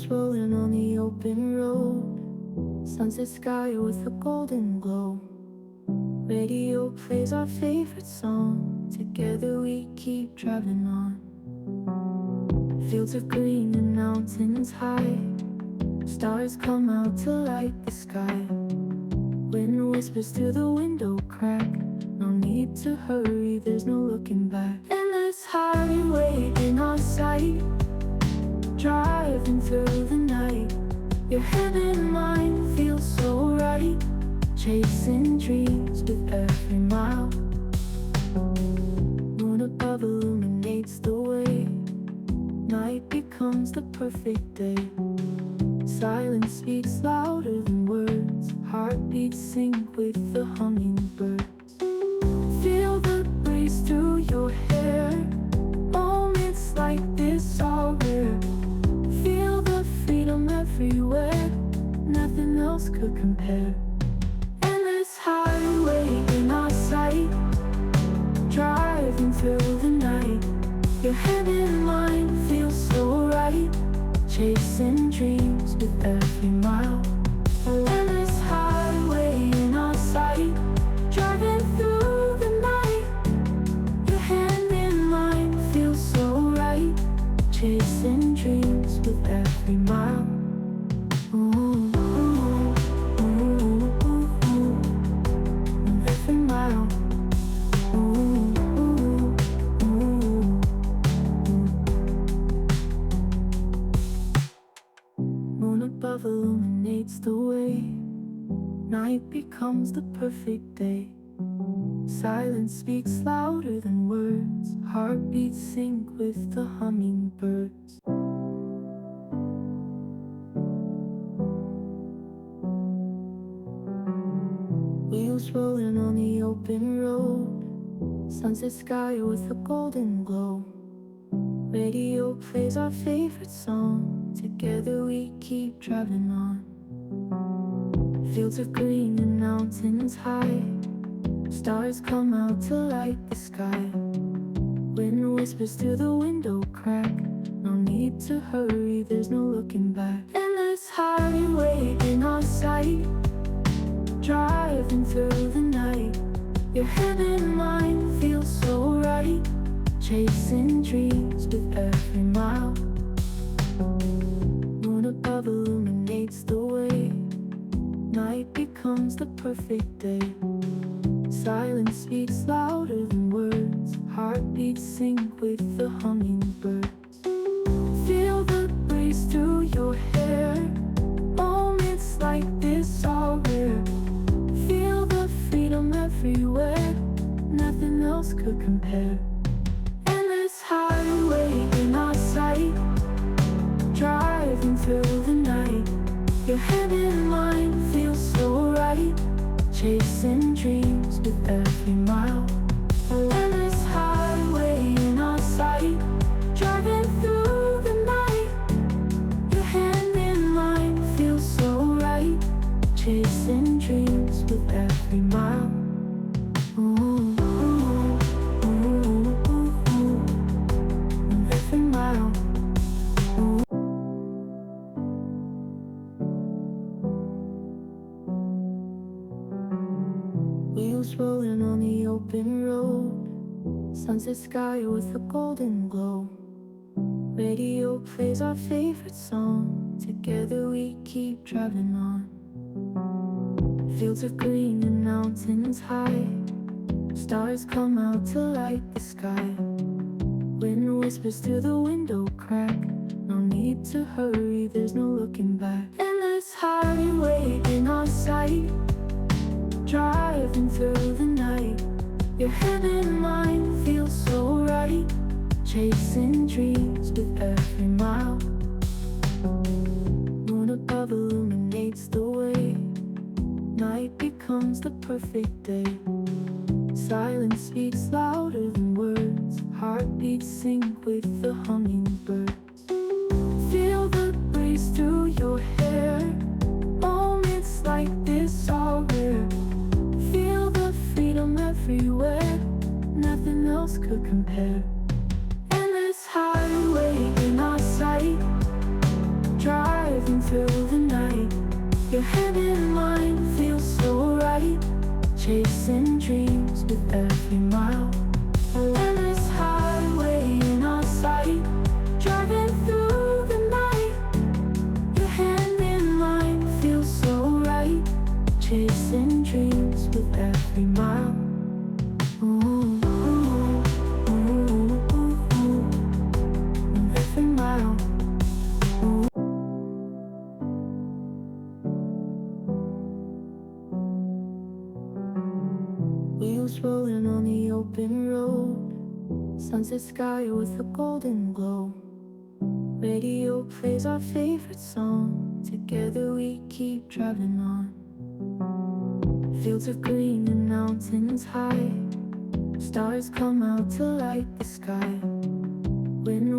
Wheels rolling on the open road, sunset sky with a golden glow. Radio plays our favorite song, together we keep driving on. Fields of green and mountains high, stars come out to light the sky. Wind whispers through the window crack, no need to hurry, there's no looking back. Endless highway in our sight, driving through the night. Your head and mind feel so right, chasing dreams with every mile. Moon above illuminates the way, night becomes the perfect day. Silence speaks louder than words, heartbeats sync with the hummingbirds. Feel the breeze through your hair, moments like this are rare. Feel the freedom everywhere, nothing else could compare. Endless highway in our sight, driving through the night. Your head and mind feel so right, chasing dreams with every mile. Endless highway in our sight, driving through the night. Your hand in mine feels so right, chasing dreams with every mile. Ooh, ooh, ooh, ooh, ooh. Every mile. Ooh, ooh, ooh. Moon above illuminates the way, night becomes the perfect day. Silence speaks louder than words, heartbeats sync with the hummingbirds. Wheels rolling on the open road, sunset sky with a golden glow. Radio plays our favorite song, together we keep driving on. Fields of green and mountains high, stars come out to light the sky. Wind whispers through the window crack, no need to hurry, there's no looking back. Endless highway in our sight, driving through the night. Your head and mind feel so right, chasing dreams with every mile. Moon above illuminates the way, night becomes the perfect day. Silence speaks louder than words, heartbeats sync with the hummingbirds. Feel the breeze through your hair, moments like this are rare. Feel the freedom everywhere, nothing else could compare. Endless highway in our sight, driving through the night. Your head and mind feel so right, chasing dreams with every mile. Endless highway in our sight, driving through the night. Your hand in mine feels so right, chasing dreams with every mile. Ooh, ooh, ooh, ooh, ooh. Every mile. Ooh. Wheels rolling on the open road, sunset sky with a golden glow. Radio plays our favorite song, together we keep driving on. Fields of green and mountains high, stars come out to light the sky. Wind whispers through the window crack, no need to hurry, there's no looking back. Endless highway in our sight, driving through the night. Your head and mind feel so right, chasing dreams with every mile. Moon above illuminates the way, night becomes the perfect day. Silence speaks louder than words, heartbeats sync with the hummingbirds. Feel the breeze through your hair, moments like this are rare. Feel the freedom everywhere, nothing else could compare. Endless highway in our sight, drive moving through the night. Your hand in mine feels so right, chasing dreams with every mile. And this highway in our sight, driving through the night. Your hand in mine feels so right, chasing dreams with every mile. Ooh, ooh, ooh, ooh, ooh, every mile. Wheels rolling on the open road, sunset sky with a golden glow. Radio plays our favorite song, together we keep driving on. Fields of green and mountains high, stars come out to light the sky. When